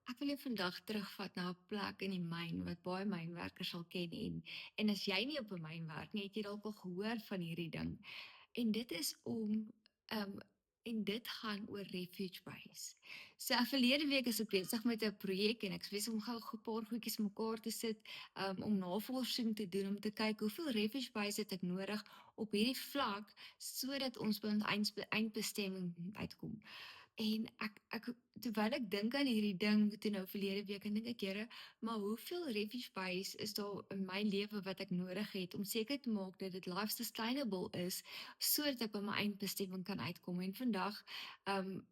Ek wil jou vandag terugvat na 'n plek in die myn wat baie mynwerkers sal ken en as jy nie op 'n myn werk nie, het jy dalk al gehoor van hierdie ding. En dit is um en dit gaan oor refuge base. So verlede week is ek besig met 'n projek en ek is besig om gou 'n paar goedjies mekaar te sit om navorsing te doen om te kyk hoeveel refuge base het ek nodig op hierdie vlak sodat ons by ons eindbestemming uitkom. En terwyl ek dink aan hierdie ding toe nou verlede week en dink ek, Here, maar hoeveel refuge base is daar in my lewe wat ek nodig het om seker te maak dat dit life sustainable is sodat ek by my eindbestemming kan uitkom. En vandag,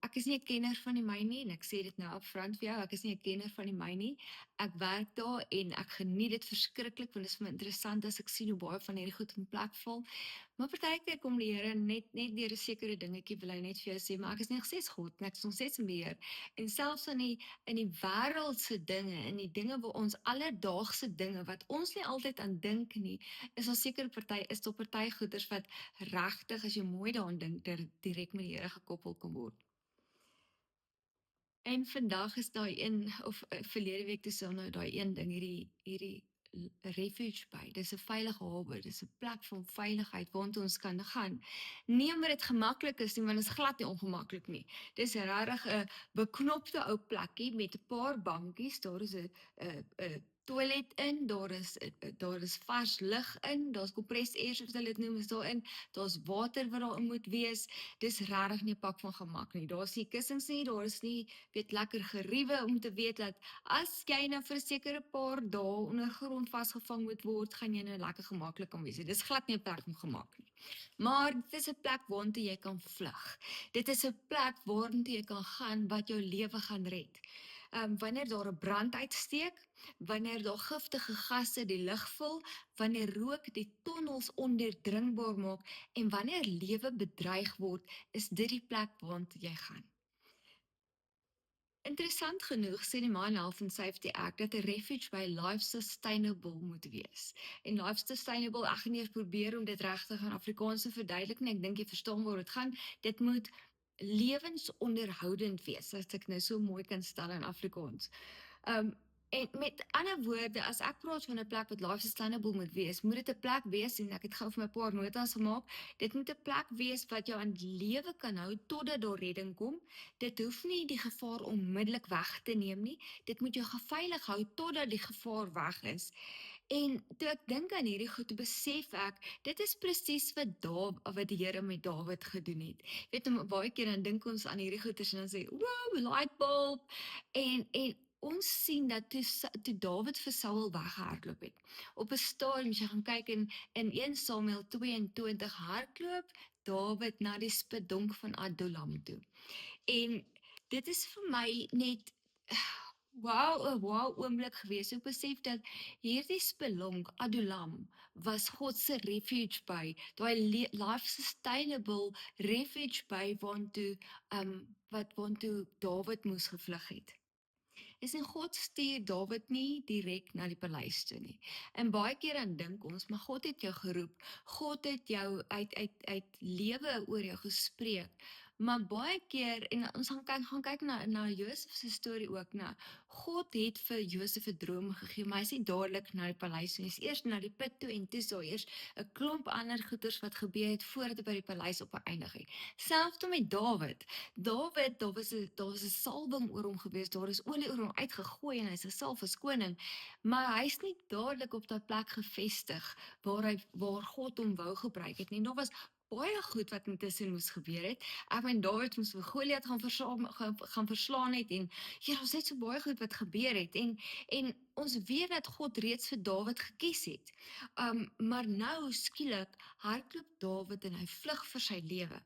ek is nie 'n kenner van die myn nie en ek sê dit nou upfront vir jou, ek is nie 'n kenner van die myn nie. Ek werk daar en ek geniet dit verskriklik want dit is vir my interessant as ek sien hoe baie van hierdie goed in plek val. Maar partykeer kom die Here net deur 'n sekere dingetjie wil hy net vir jou sê, maar ek is nie gesê God, nie, ek is nog steeds in beheer. En selfs in die wêreldse dinge, in die dinge waar ons alledaagse dinge wat ons nie altyd aan dink nie, is daar party goeders wat regtig as jy mooi daaraan dink, dat dit direk met die Here gekoppel kan word. En vandag is daai een of verlede week dis nou daai een ding hierdie refuge by. Dis 'n veilige hawe, dis 'n plek van veiligheid waartoe ons kan gaan. Nie omdat dit gemaklik is nie, want dit is glad nie ongemaklik nie. Dis regtig 'n beknopte ou plekkie met 'n paar bankies. Daar is 'n toilet in, daar is vars lug in, daar's compressed air soos hulle dit noem is daarin. Daar's water wat daarin moet wees. Dis regtig nie 'n pak van gemak nie. Daar's nie kussings nie, daar is nie weet lekker geriewe om te weet dat as jy nou vir 'n sekere paar dae ondergrond vasgevang moet word, gaan jy nou lekker gemaklik kan wees. Dis glad nie 'n plek om gemak nie. Maar dit is 'n plek waartoe jy kan vlug. Dit is 'n plek waartoe jy kan gaan wat jou lewe gaan red. Wanneer daar 'n brand uitsteek, wanneer daar giftige gasse die lug vul, wanneer rook die tonnels ondeurdringbaar maak en wanneer lewe bedreig word, is dit die plek waartoe jy gaan. Interessant genoeg sê die Mine Health and Safety Act dat 'n refuge by life sustainable moet wees. En life sustainable, ek gaan nie eens probeer om dit regtig in Afrikaans te verduidelik nie. Ek dink jy verstaan waar dit gaan. Dit moet lewensonderhoudend wees, as ek nou so mooi kan stel in Afrikaans. En met ander woorde, as ek praat van 'n plek wat life sustainable moet wees, moet dit 'n plek wees en ek het gou vir my 'n paar notas gemaak. Dit moet 'n plek wees wat jou aan die lewe kan hou totdat daar redding kom. Dit hoef nie die gevaar onmiddellik weg te neem nie. Dit moet jou veilig hou totdat die gevaar weg is. En toe ek dink aan hierdie goed, toe besef ek, dit is presies wat die Here met Dawid gedoen het. Weet jy, baie keer dan dink ons aan hierdie goeters en dan sê, wow, light bulb. En ons sien dat toe Dawid vir Saul weggehardloop het. Op 'n stadium, as jy gaan kyk in 1 Samuel 22 hardloop Dawid na die spitdonk van Adullam toe. En dit is vir my net wow, 'n wow oomblik gewees. Ek besef dat hierdie spelonk Adullam was God se refuge by, daai life sustainable refuge by waartoe Dawid moes gevlug het. Is en God stuur Dawid nie direk na die paleis toe nie. En baie keer dan dink ons, maar God het jou geroep. God het jou uit lewe oor jou gespreek. Maar baie keer en ons gaan kyk na Josef se storie ook na. God het vir Josef 'n droom gegee, maar hy is nie dadelik na die paleis nie. Hy is eers na die put toe en toe is daar eers 'n klomp ander goeters wat gebeur het voordat hy by die paleis opgeëindig het. Selfs met Dawid. Daar was 'n salwing oor hom gewees, daar is olie oor hom uitgegooi en hy's gesalf as koning, maar hy's nie dadelik op daai plek gevestig waar God hom wou gebruik het nie. Daar was baie goed wat intussen moes gebeur het. Ek meen Dawid moes vir Goliat gaan verslaan het en ja, daar's net so baie goed wat gebeur het en ons weet dat God reeds vir Dawid gekies het. Maar nou skielik hardloop Dawid en hy vlug vir sy lewe.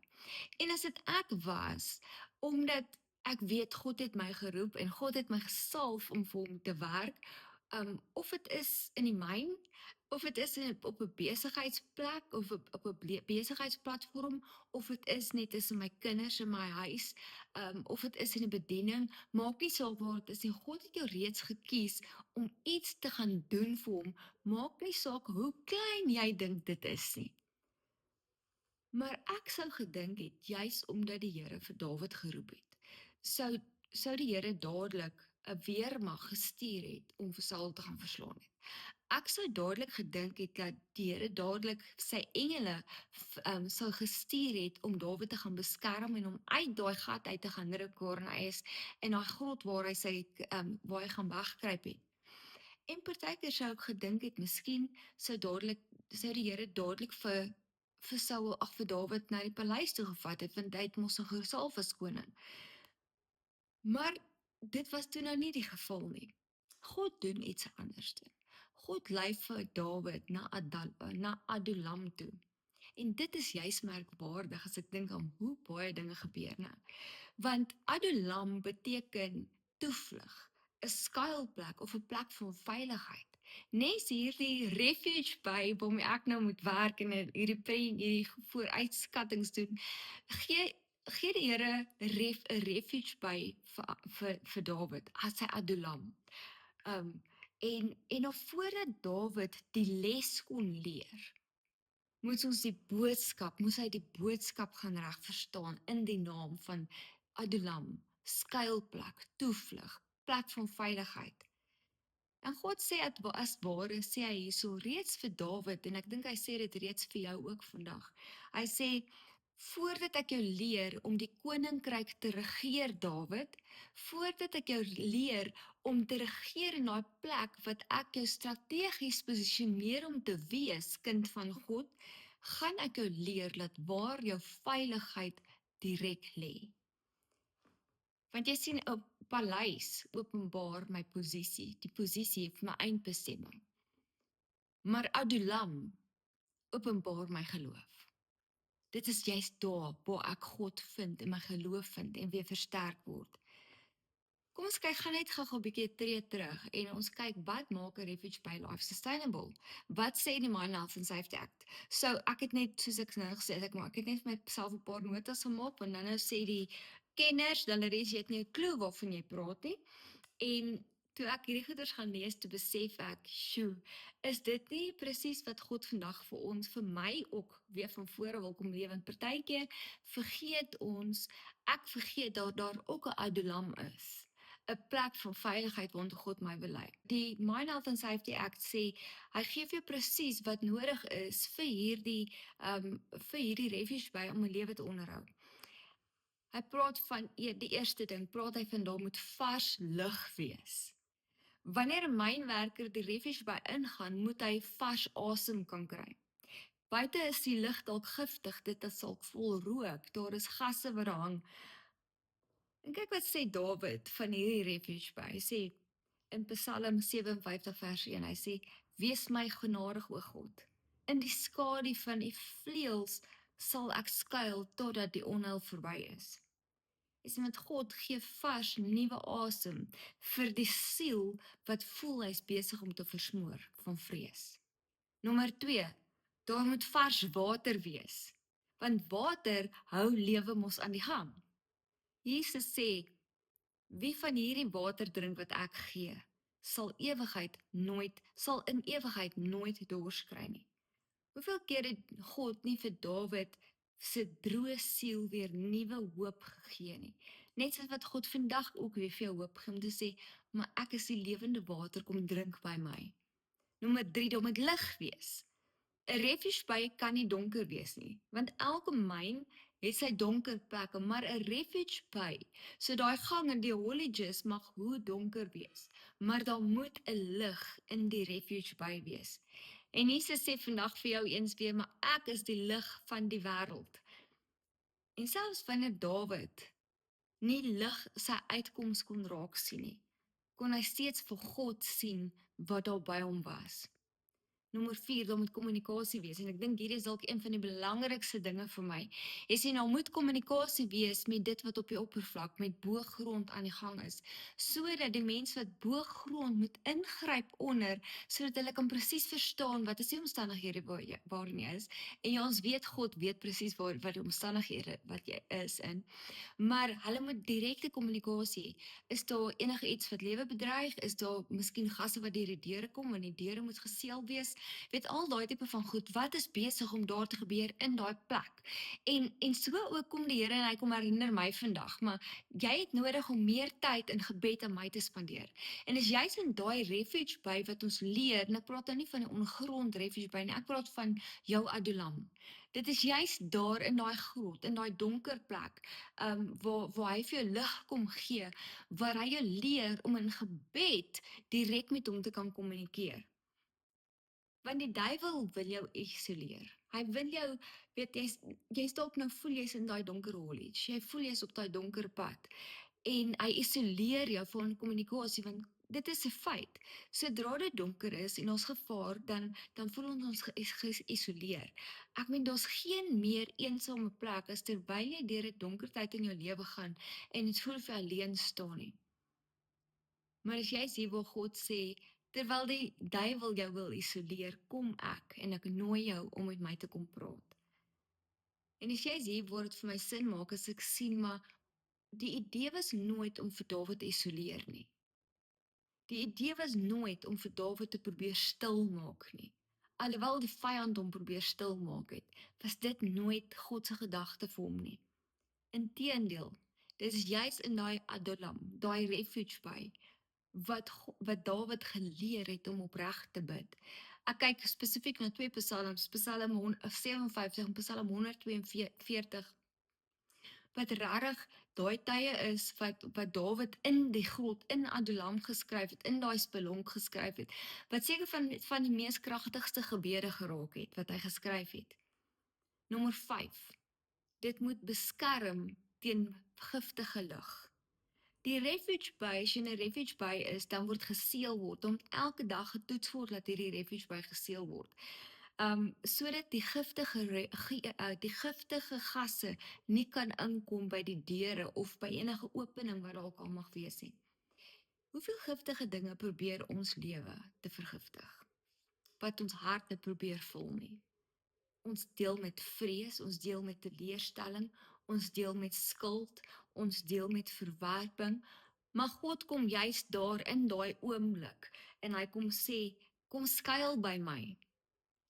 En as dit ek was, omdat ek weet God het my geroep en God het my gesalf om vir hom te werk, of dit is in die myn, of dit is op 'n besigheidsplek of op 'n besigheidsplatform, of dit is net tussen my kinders in my huis, of dit is in 'n bediening, maak nie saak waar dit is nie. God het jou reeds gekies om iets te gaan doen vir hom, maak nie saak hoe klein jy dink dit is nie. Maar ek sou gedink het, juis omdat die Here vir Dawid geroep het, sou sou die Here dadelik 'n weermag gestuur het om vir Saul te gaan verslaan het. Ek sou dadelik gedink het dat die Here dadelik sy engele sou gestuur het om Dawid te gaan beskerm en hom uit daai gat uit te gaan ruk waar hy is en daai grot waar hy waar hy gaan wegkruip het. En partykeer sou ek gedink het miskien sou die Here dadelik vir Saul ag vir Dawid na die paleis toe gevat het, want hy het mos 'n gesalf as koning. Maar dit was toe nou nie die geval nie. God doen iets anders. God lei vir Dawid na Adulam toe. En dit is juis merkwaardig as ek dink aan hoe baie dinge gebeur nou. Want Adulam beteken toevlug, 'n skuilplek of 'n plek van veiligheid. Nes hierdie refuge by waarmee ek nou moet werk en hierdie vooruitskattings doen, gee die Here 'n refuge by vir Dawid as sy Adulam. En nog voordat Dawid die les kon leer, moes hy die boodskap gaan reg verstaan in die naam van Adulam, skuilplek, toevlug, plek van veiligheid. En God sê as ware sê hy hierso reeds vir Dawid, en ek dink hy sê dit reeds vir jou ook vandag. Hy sê, voordat ek jou leer om die koninkryk te regeer, Dawid, voordat ek jou leer om te regeer in daai plek wat ek jou strategies posisioneer om te wees, kind van God, gaan ek jou leer dat waar jou veiligheid direk lê. Want jy sien, 'n paleis openbaar my posisie, die posisie vir my eindbestemming. Maar Adulam openbaar my geloof. Dit is juist daar waar ek God vind en my geloof vind en weer versterk word. Kom ons gaan net gou 'n bietjie 'n tree terug en ons kyk wat maak 'n refuge by life sustainable. Wat sê die Mine Health and Safety Act? So ek het net soos ek nou gesê het, ek het net myself 'n paar notas gemaak en nou sê die kenners, dan jy het nie 'n klou waarvan jy praat nie. En toe ek hierdie goeders gaan lees, toe besef ek, sjoe, is dit nie presies wat God vandag vir my ook weer van vore wil kom lewe? Want partykeer ek vergeet dat daar ook 'n Adulam is. 'n plek van veiligheid waartoe God my wil lei. Die Mine Health and Safety Act sê, hy gee vir jou presies wat nodig is vir hierdie refuge by om 'n lewe te onderhou. Hy praat van, die eerste ding, praat hy van daar moet vars lug wees. Wanneer 'n mynwerker die refuge by ingaan, moet hy vars asem kan kry. Buite is die lug dalk giftig, dit is dalk vol rook, daar is gasse wat hang. En kyk wat sê Dawid van hierdie refuge by. Hy sê in Psalm 57 vers 1, hy sê, wees my genadig o God. In die skadu van die vleuels sal ek skuil totdat die onheil verby is. Is met God gee vars nuwe asem vir die siel wat voel hy's besig om te versmoor van vrees. Nommer 2, daar moet vars water wees, want water hou lewe mos aan die gang. Jesus sê, wie van hierdie water drink wat ek gee, sal in ewigheid nooit dors kry nie. Hoeveel keer het God nie vir Dawid se droë siel weer nuwe hoop gegee nie? Net soos wat God vandag ook weer vir jou hoop gee om te sê, maar ek is die lewende water, kom drink by my. Nommer 3, daar moet lig wees. 'n refuge by kan nie donker wees nie, want elke myn het sy donker plekke, maar 'n refuge by, so daai gang en die holliges mag hoe donker wees, maar daar moet 'n lig in die refuge by wees. En Jesus sê vandag vir jou eens weer, maar ek is die lig van die wêreld. En selfs wanneer Dawid nie lig sy uitkoms kon raak sien nie, kon hy steeds vir God sien wat daar by hom was. Nommer 4, daar moet kommunikasie wees, en ek dink hierdie is dalk een van die belangrikste dinge vir my. Jy sien, daar moet kommunikasie wees met dit wat op die oppervlak, met boogrond aan die gang is, sodat die mense wat boogrond moet ingryp onder, sodat hulle kan presies verstaan wat is die omstandighede waarin jy is, en ons weet, God weet presies wat die omstandighede wat jy is in, maar hulle moet direkte kommunikasie. Is daar enige iets wat lewe bedreig? Is daar miskien gasse wat deur die deure kom, en die deure moet geseël wees? weet al daai tipe van goed, wat is besig om daar te gebeur in daai plek. En so ook kom die Here en hy kom herinner my vandag, maar jy het nodig om meer tyd in gebed aan my te spandeer. En as jy's in daai refuge by wat ons leer, en ek praat nou nie van die ongrond refuge by nie, ek praat van jou Adulam. Dit is juist daar in daai grot, in daai donker plek, waar hy vir jou lig kom gee, waar hy jou leer om in gebed direk met hom te kan kommunikeer. Want die duiwel wil jou isoleer. Hy wil jou, weet jy's dalk nou voel jy's in daai donker hollage. Jy voel jy's op daai donker pad. En hy isoleer jou van kommunikasie, want dit is 'n feit. Sodra dit donker is en ons gevaar, dan voel ons geïsoleer. Ek meen daar's geen meer eensame plek as terwyl jy deur 'n donker tyd in jou lewe gaan en dit voel of jy alleen staan nie. Maar as jy sien waar God sê, terwyl die duiwel jou wil isoleer, kom ek en ek nooi jou om met my te kom praat. En as jy sien waar dit vir my sin maak as ek sien, maar die idee was nooit om vir Dawid te isoleer nie. Die idee was nooit om vir Dawid te probeer stil maak nie. Alhoewel die vyand hom probeer stil maak het, was dit nooit God se gedagte vir hom nie. Inteendeel, dit is juis in daai Adulam, daai refuge by, wat Dawid geleer het om opreg te bid. Ek kyk spesifiek na twee psalms, Psalm 57 en Psalm 142, wat regtig daai tye is wat Dawid in die grot in Adulam geskryf het, in daai spelonk geskryf het, wat seker van die mees kragtigste gebede geraak het wat hy geskryf het. Nommer 5. Dit moet beskerm teen giftige lug. Die refuge by, as jy 'n refuge by is, dan word geseël word, om elke dag getoets word dat hierdie refuge by geseël word. Sodat die giftige gasse nie kan inkom by die deure of by enige opening wat dalk al mag wees nie. Hoeveel giftige dinge probeer ons lewe te vergiftig? Wat ons harte probeer vul nie. Ons deel met vrees, ons deel met teleurstelling, ons deel met skuld, ons deel met verwerping, maar God kom juist daar in daai oomblik en hy kom sê, kom skuil by my.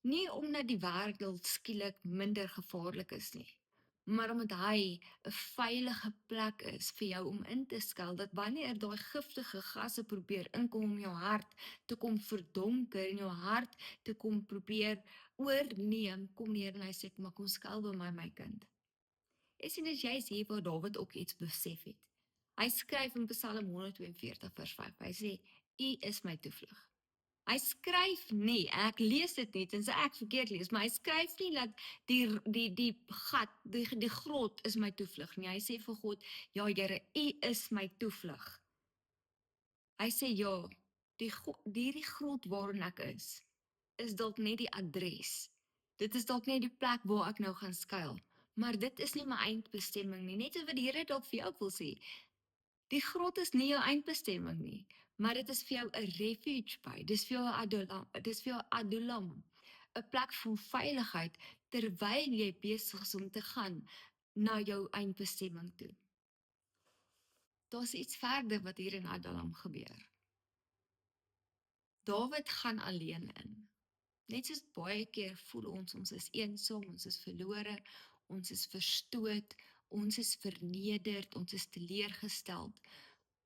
Nie omdat die wêreld skielik minder gevaarlik is nie, maar omdat hy 'n veilige plek is vir jou om in te skuil, dat wanneer daai giftige gasse probeer inkom om jou hart te kom verdonker en jou hart te kom probeer oorneem, kom neer en hy sê, maar kom skuil by my kind. Ek sien as jy is hier waar Dawid ook iets besef het. Hy skryf in Psalm 142 vers 5, hy sê, U is my toevlug. Hy skryf nie, ek lees dit nie, tensy ek verkeerd lees, maar hy skryf nie dat die gat, die grot is my toevlug nie. Hy sê vir God, ja Here, U is my toevlug. Hy sê ja, die grot waarin ek is dalk net die adres. Dit is dalk net die plek waar ek nou gaan skuil. Maar dit is nie my eindbestemming nie, net so wat die Here dalk vir jou wil sê. Die grot is nie jou eindbestemming nie, maar dit is vir jou 'n refuge by. Dis vir jou Adulam, 'n plek van veiligheid terwyl jy besig is om te gaan na jou eindbestemming toe. Daar's iets verder wat hier in Adulam gebeur. Dawid gaan alleen in. Net soos baie keer voel ons is eensaam, ons is verlore, ons is verstoot, ons is vernederd, ons is teleurgesteld.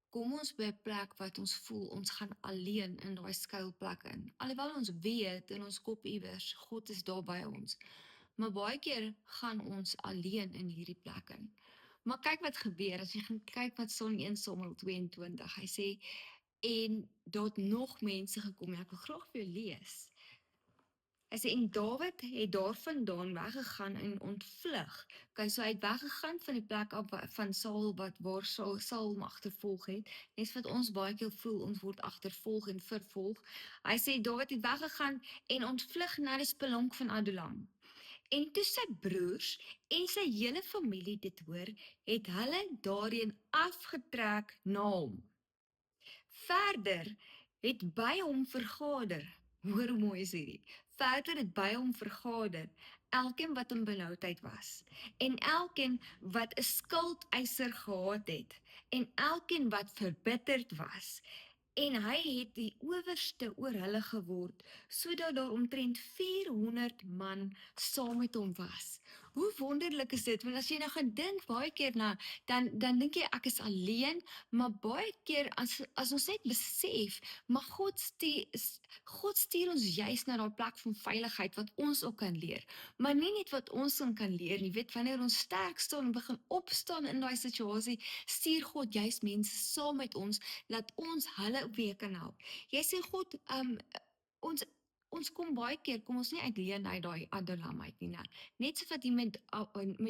Kom ons by 'n plek wat ons voel, ons gaan alleen in daai skuilplek in. Alhoewel ons weet in ons kop iewers, God is daar by ons. Maar baie keer gaan ons alleen in hierdie plek in. Maar kyk wat gebeur, as jy gaan kyk wat staan in 1 Samuel 22, hy sê, en daar het nog mense gekom, en ek wil graag vir jou lees. Hy sê, en Dawid het daarvandaan weggegaan en ontvlug. Okay, so hy het weggegaan van die plek af van Saul, waar Saul hom agtervolg het. Net wat ons baie keer voel, ons word agtervolg en vervolg. Hy sê, Dawid het weggegaan en ontvlug na die spelonk van Adulam. En toe sy broers en sy hele familie dit hoor, het hulle daarheen afgetrek na hom. Verder het by hom vergader, hoor hoe mooi is hierdie, verder het by hom vergader, elkeen wat in benoudheid was, en elkeen wat 'n skuldeiser gehad het, en elkeen wat verbitterd was, en hy het die owerste oor hulle geword, sodat daar omtrent 400 man saam met hom was. Hoe wonderlik is dit, want as jy nou gaan dink baie keer na, dan dink jy ek is alleen, maar baie keer as ons net besef, maar God stuur ons juis na daai plek van veiligheid wat ons ook kan leer. Maar nie net wat ons dan kan leer nie, weet wanneer ons sterk staan en begin opstaan in daai situasie, stuur God juis mense saam met ons, laat ons hulle weer kan help. Jy sê God, ons ons kom baie keer, kom ons nie alleen uit daai Adulam uit nie, né? Net so wat hier met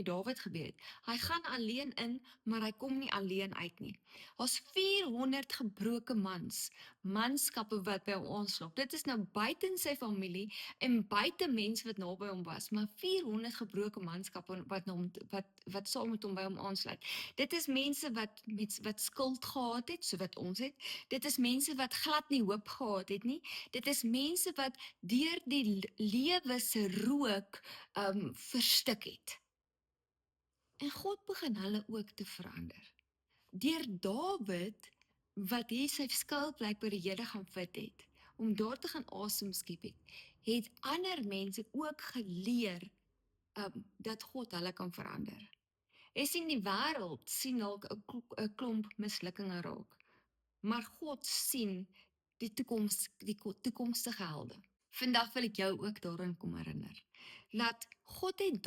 Dawid gebeur het. Hy gaan alleen in, maar hy kom nie alleen uit nie. Daar's 400 gebroke manskappe wat by hom aanslop. Dit is nou buiten sy familie en buite mense wat naby hom was, maar 400 gebroke manskappe wat saam met hom by hom aansluit. Dit is mense wat skuld gehad het, so wat ons het. Dit is mense wat glad nie hoop gehad het nie. Dit is mense wat deur die lewe se rook verstik het. En God begin hulle ook te verander. Deur Dawid, wat hier sy skuilplek by die Here gaan vind het, om daar te gaan asem skep het ander mense ook geleer dat God hulle kan verander. Jy sien die wêreld sien dalk 'n klomp mislukkinge raak, maar God sien die toekomstige helde. Vandag wil ek jou ook daaraan kom herinner, dat God het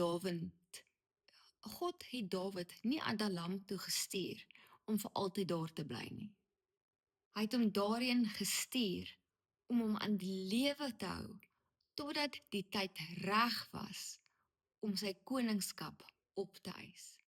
Dawid nie Adulam toe gestuur om vir altyd daar te bly nie. Hy het hom daarheen gestuur om hom aan die lewe te hou, totdat die tyd reg was om sy koningskap op te eis.